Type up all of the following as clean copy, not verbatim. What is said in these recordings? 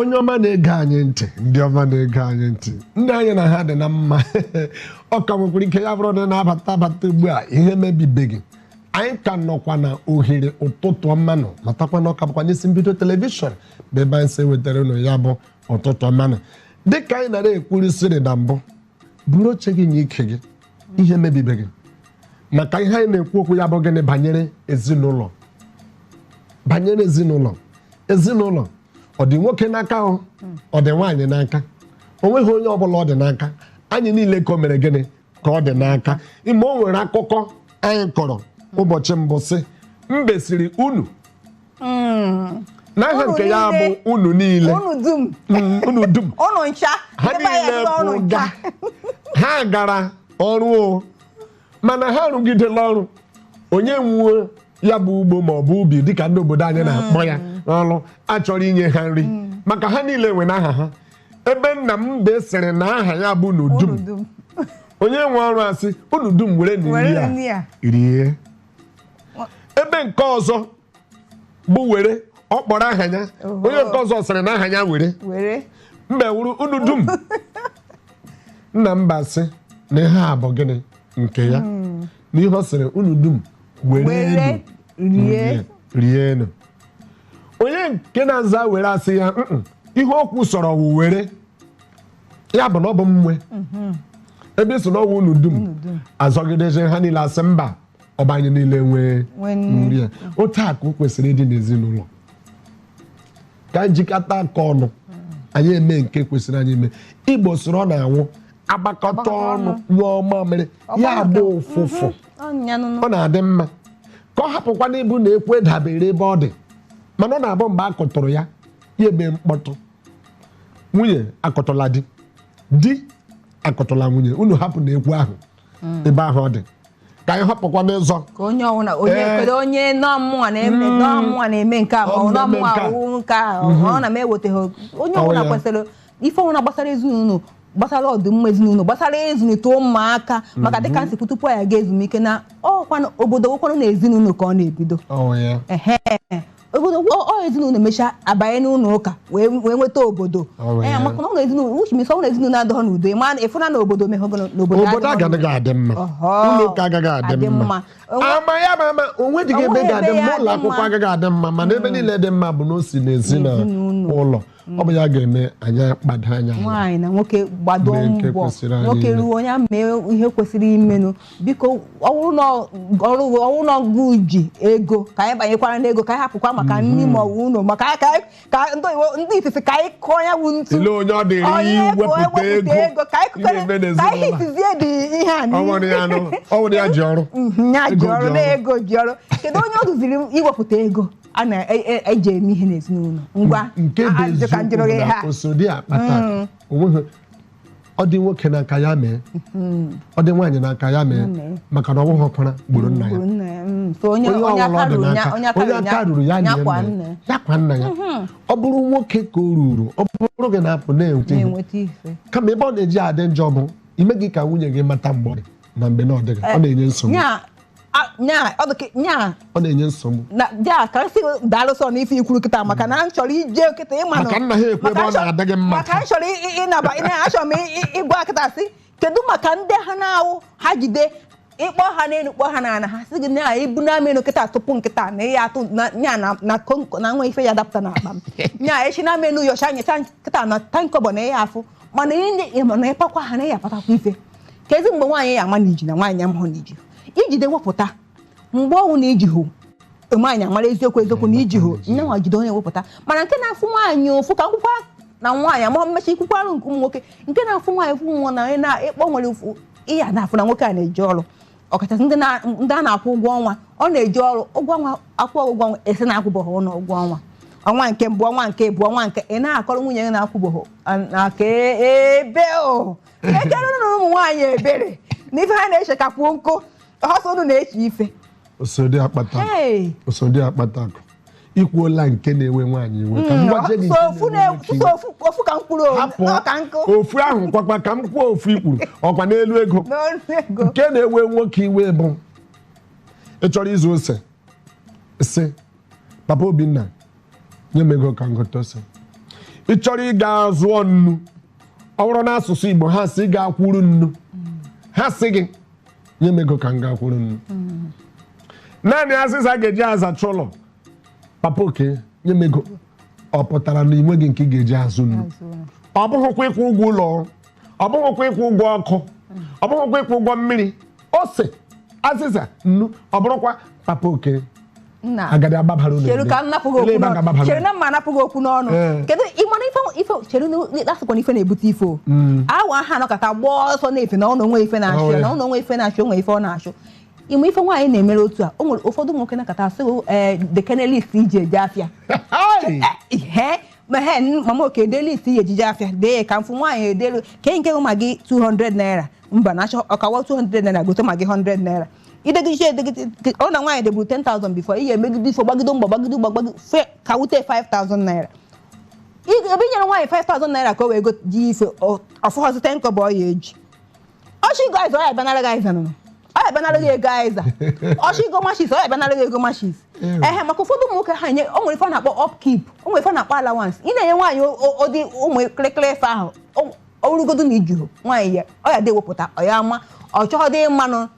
onye ọma na-ege anyị ntị ndị ọma na-ege anyị ntị ndị anyị na ha dị na mma ọ ka nwekwara ike ya bụrụ na na-abata ugbu a ihe mebibeghị anyị ka nọkwa na ohere ụtụtụ ọmanụ matakwa na ọka bụkwa n'isi mbido telivishọn bụ ebe anyị si wetara ụlọ ya bụ ụtụtụ ọmanụ dịka anyị nara ekwurisiri na mbụ buru oche gị nye ike gị ihe mebibeghị maka ihe anyị na-ekwu okwu ya bụ gịnị banyere ezinụlọ ezinụlọ ọ dị nwoke n'aka ọ dị nwaanyị n'aka o nweghị onye ọbụla ọ dị n'aka anyị niile ka o mere gịnị ka ọ dị n'aka ime o nwere akụkọ anyị kọrọ ụbọchị mbụ sị mbe siri unu n'aha nke ya bụ unu niile unu dum ha niile bụ ha gara ọrụ mana ha rụgidela ọrụ onye nwuo ya bụ ugbo ma ọ bụ ubi dịka ndị obodo anyị na-akpọ ya n'ọrụ achọrọ inye ha nri maka ha niile nwe n'aha ha ebe nna m mbe sịrị na aha ya bụ n'udum onye nwe ọrụ asị unu dum were nri a rie ebe nke ọzọ bụ were ọ kpọrọ aha ya onye nke ọzọ sịrị na aha ya were mbe wuru unu dum nna mba sị na ihe a bụ gịnị nke ya na ihe ọ sịrị unu dum were rienu onye nke na-aza were asị ya ihe okwu sọrọ wụ were ya bụ na ọ bụ mwe ebe so na ọwụ unu dum azọgidezi ha niile asị mba ọbanye niile nwee nri ya otu a ka o kwesịrị ịdị n'ezinụlọ ka anyị jikọta aka ọnụ anyị eme nke kwesịrị anyị ime Igbo soro ọ na-anwụ agbakọta ọnụ nyụọ mamịrị ya bụ ụfụfụ ọ na-adị mma ka ọ hapụkwa n'ibu na ekwe dabere ebe ọ dị mana ọ na-abụ mgbe akọtọrọ ya ya ebe mkpọtụ nwunye akọtọla di akọtọla nwunye unu hapụ na ekwu ahụ ebe ahụ ọ dị ka anyị hapụkwa n'ịzọ ka onye onye nọmụnwa na-eme nke a ma nọmụnwa nke a ọ na m eweteghị onye ọbụla kwesịrị ife ọbụla gbasara ezinụlọ gbasara ọdịmma ezinụlọ gbasara ịzụlite ụmụaka maka dịka nsịkwu tupu ya ga ezumike na obodo nwekwanụ na ezinụlọ ka ọ na-ebido obodo ezinụlọ emechaa abanye n'ụlọ ụka wee nweta obodo maka na ụlọ ezinụlọ uche ụlọ ezinụlọ adịghị n'udo ma ịfụna na obodo meghe obodo agaghị adị mma ụlọ ụka agaghị adị mma ama ya ma onwe dịghị ebe ga-adị mma ụlọ akwụkwọ agaghị adị mma mana ebe niile dị mma bụ na o si n'ezinụlọ ọ bụ ya ga-eme anyị kpado anya nwaanyị na nwoke gbado mbọ nwoke ruo onye mee ihe kwesịrị imenụ biko ọwụrụ na ọgụ ji ego ka anyị banyekwara n'ego ka anyị hapụkwa maka nri ma ọwụ ụlọ maka ka ndị ifife ka anyị kụọ ya bụ ntụ ile onye ọ dịrị wepụta ego ka anyị hitizie dị ihe a ọwụrụ ya ji ọrụ ya ji ọrụ na ego ji ọrụ kedu onye ọ dụziri iwepụta ego a na-eji eme ihe n'ezinụlọ ngwa nke bụ eziokwu na osodi akpata onweghị ọ dị nwoke n'aka ya mee ọ dị nwaanyị n'aka ya mee maka na ọ bụghị ọkpara gburu nna ya onye aka ruru ya yakwa nna ya ọ bụrụ nwoke ka o ruru ọ bụrụ gị na-apụ na-enweta ihe kama ebe ọ na-eji adị njọ bụ ime gị ka nwunye gị mata mgbe ọ dị na mgbe na ọ dịghị ọ na-enye nsogbu ọ na-enye nsogbu ka nsị daalụsọ n'ife ikwuru kịta maka na m chọrọ ije kịta ịma maka nna ha ekwe ebe ọ na-adịghị mma maka m chọrọ achọrọ m ịgwa kịta sị kedu maka ndị ha na-awụ ha jide ịkpọ ha n'elu kpọ ha n'ala ha sị gị na ibu na amenu kịta tupu nkịta na ihe atụ nya na nwa ife ya dapụta n'akpa m nya echi na amenu yọcha nyecha kịta na tankọbọ na ihe afụ mana na ịpakwa ha na ihe apatakwa ife ka ezi mgbe nwaanyị ya ama na iji na nwaanyị amahụ na iji ijide wepụta mgbe ọnwụ na iji hụ nwaanyị amara eziokwu na iji hụ nne nwa jide onye wepụta mana nke na-afụ nwaanyị ofu ka nkwụkwa na nwaanyị ama mmechi ikwukwarụ nke ụmụ nwoke nke na-afụ nwaanyị fụ nwa na na-ekpọ nwere ihe a na-afụ na nwoke a na-eji ọrụ ọkachasị ndị a na-akwụ ụgwọ ọnwa ọ na-eji ọrụ ụgwọ ọnwa akwụ ụgwọ ọnwa esi na-akwụbọghị ụlọ ụgwọ ọnwa ọnwa nke mbụ ọnwa nke bụ ọnwa nke ị na-akọrọ nwunye gị na-akwụbọghị na ka ebe ekere ụmụ nwaanyị ebere na ife ha na-eche ka kwuo nkụ ọsọ unu na-eche ife osodi akpata akụ ikwuola nke na-ewe nwaanyị iwe ka mgbaje gị ofu ka mkpụrụ ofu ahụ kwakwa ka m kwuo ofu ikwuru ọkwa n'elu ego nke na-ewe nwoke iwe bụ ị chọrọ ịzụ ose sị papa Obinna nye m ego ka ngote ose ị chọrọ ịga zụọ nnu ọ bụrụ n'asụsụ Igbo ha sị ga akwụrụ nnu ha sị gị nye m ego ka m ga-akwụrụ nnu naanị azịza ga-eji azacha ụlọ papa oke nye m ego ọ pụtara na inwe gị nke ị ga-eji azụ nnu ọ bụghịkwa ịkwụ ụgwọ ụlọ ọ bụghịkwa ịkwụ ụgwọ ọkụ ọ bụghịkwa ịkwụ ụgwọ mmiri ose azịza nnu ọ bụrụkwa papa oke agadi agbabara ụlọ chere ka nnapụghị okwu n'ọnụ chere na mma anapụghị okwu n'ọnụ kedu ịmana ife chere na-asịkwa ife na-ebute ife awa ha nọkọta gbaa ọsọ na-efe na ọnụ onwe ife na-achụ na ọnụ onwe ife na-achụ onwe ife ọ na-achụ ime ife nwaanyị na-emere otu a o nwere ụfọdụ nwoke na-akata asị dekene list iji eje afịa mama oke ede list iji ejije afịa dee ka mfụ nwaanyị edelu ke nke ma gị 200 naira mba na-achọ ọkawa 200 naira gote ma gị 100 naira idegide ọ na nwaanyị deburu 10,000 before ihe emegide ifo gbagido mgba gbagido fe ka wute 5,000 naira ebe nyere nwaanyị 5,000 naira ka o wee go ji ife ọfọghọzi 10 kobo ọ ya eji ọchịgo aiza ọ ya banara gị aiza nụnụ ọ ya banara gị ego aiza ọchịgo machis ọ ya banara gị ego machis maka ụfọdụ ụmụ nwoke ha nye o nwere ife a na-akpọ upkeep o nwere ife a na-akpọ allowance ị na-enye nwaanyị ụdị ụmụ kịrịkịrị ife ahụ ọrụgodo na ijuru nwaanyị ya ọ ya dị ewepụta ọ ya ama ọ chọghọ dị mmanụ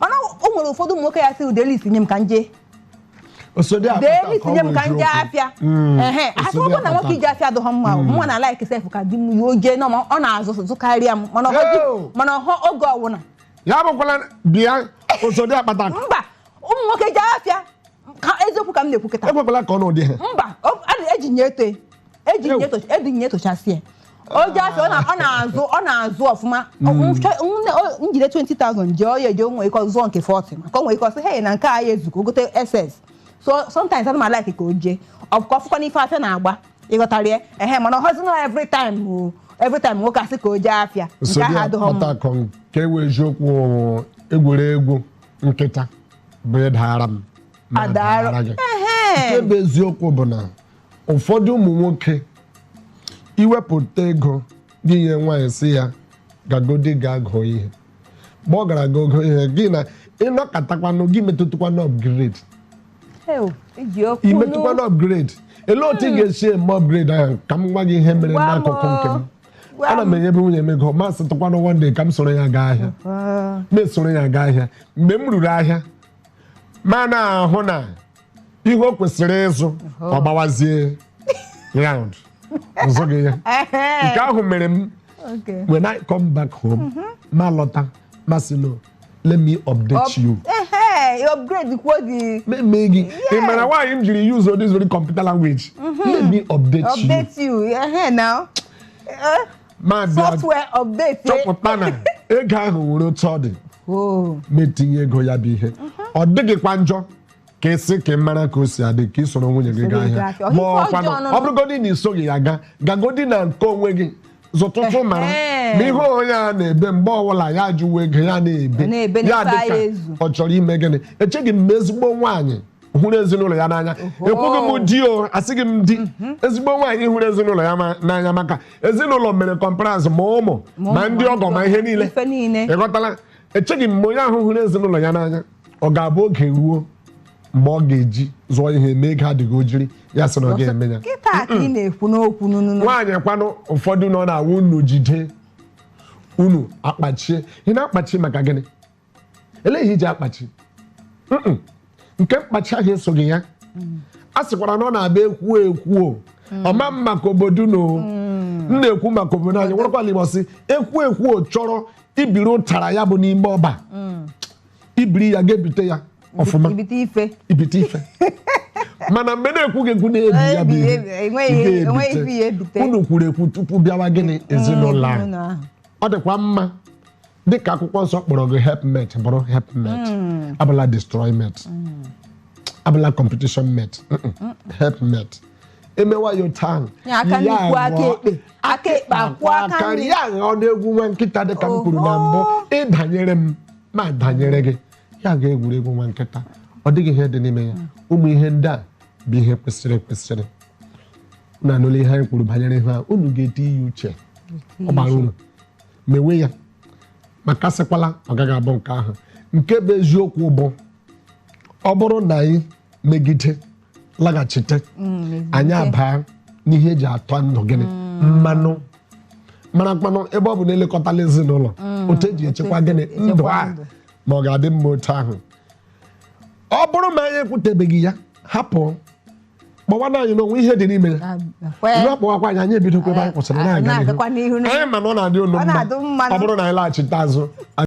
mana o nwere ụfọdụ ụmụ nwoke ya sị udelis nye m ka nje udelis nye m ka nje afịa asịkwa na nwoke ije afịa adịghị mma mma na like sef ka di m ya oje na ọ na-azụ zụkarịa m mana ọhọ oge ọwụna ya bụkwala bịa osodi akpata mba ụmụ nwoke je afịa ka eziokwu ka m na-ekwu kịta ekwekwala ka ọ n'ụdị ha mba eji nye etochasị ya oje afịa ọ na-azụ ọfụma njide 20,000 jee ọya eje onwe ike zụọ nke 40 maka onwe ike ọsị hey na nke a ya ezuko gote SS so sometimes ana m like ka o jee ọkụkọ ọfụkwa n'ife afịa na-agba ịghọtara ya mana ọhọzi na every time nwoke asị ka o jee afịa nke ahụ adịghị mma ka e wee eziokwu egwuregwu nkịta bụ ịdara m adara gị nke bụ eziokwu bụ na ụfọdụ ụmụ nwoke iwepụta ego gị nye nwaanyị si ya gagodi ga-agụ ihe mgbe ọ gara gogo ihe gị na ịnọkọtakwanụ gị metụtụkwanụ upgrade imetụkwanụ upgrade ele otu ị ga-esi eme upgrade ahụ ka m gwa gị ihe mere n'akụkụ nke m ana m enyebe nwunye m ego masị tụkwanụ one day ka m soro ya gaa ahịa na-esoro ya gaa ahịa mgbe m ruru ahịa ma na-ahụ na ihe o kwesịrị ịzụ ọ gbawazie round nzọgị ya nke ahụ mere m when I come back home ma lọta masị no let me update you upgrade kwodi mee gị ị mara why m jiri use this very computer language let me update you now software update chọpụta na ego ahụ nwere otu ọ dị metinye ego ya bụ ihe ọ dịghịkwa njọ ka esi ka mara ka o si adị ka ị soro nwunye gị gaa ahịa ma ọ bụrụgodị na isoghị ya gagodi na nke onwe gị zụtụtụ mara ma ihe onye a na-ebe mgbe ọbụla ya ajụwa ego ya na-ebe ya dịka ọ chọrọ ime gịnị echeghị m ezigbo nwaanyị hụrụ ezinụlọ ya n'anya ekwughị m di o asịghị m di ezigbo nwaanyị hụrụ ezinụlọ ya n'anya maka ezinụlọ mere kọmparans ma ụmụ ma ndị ọgọ ma ihe niile ịghọtala echeghị m onye ahụ hụrụ ezinụlọ ya n'anya ọ ga-abụ oge ruo mgbe ọ ga-eji zụọ ihe mee ego adịghị ojiri ya sị na ọ ga-eme ya nwaanyị kwanụ ụfọdụ nọ na-awụ unu jide unu akpachie ị na-akpachi maka gịnị eleghị iji akpachi nke mkpachi ahụ esoghị ya a sịkwara na ọ na-abịa ekwu ọma maka obodo m na-ekwu maka obodo anyị nwerekwala Igbo sị ekwu chọrọ ibiri ụtara ya bụ n'ime ọba ibiri ya ga-ebite ya ọfụma ibite ife mana mgbe na-ekwughị ekwu na-ebi ya bụ ihe unu kwuru ekwu tupu bịawa gịnị ezinụlọ ahụ ọ dịkwa mma dịka akwụkwọ nsọ kpọrọ gị helpmate bụrụ helpmate abụla destroyment abụla competition mate helpmate emewa ya otu ahụ ya aghọọ n'egwu nwa nkịta dịka m kwuru na mbụ ịdanyere m ma danyere gị ya ga-egwuregwu nwa nkịta ọ dịghị ihe dị n'ime ya ụmụ ihe ndị a bụ ihe kwesịrị ekwesịrị na anụla ihe anyị kwuru banyere ha unu ga-eti ihe uche ọ bara uru mewe ya maka sịkwala ọ gaghị abụ nke ahụ nke bụ eziokwu bụ ọ bụrụ na anyị megide laghachite anyị abaa n'ihe eji atọ ndụ gịnị mmanụ ebe ọ bụ na elekọtala ezinụlọ otu eji echekwa gịnị ndụ a ma ọ ga-adị mma otu ahụ ọ bụrụ ma anyị ekwutebeghị ya hapụ kpọwana anyị n'onwe ihe dị n'ime ya ihe ọkpọwakwa anyị ebidokwa ebe anyị kwụsịrị na-aga n'ihu anyị ma na ọ na-adị olu mma ọ bụrụ na anyị laghachite azụ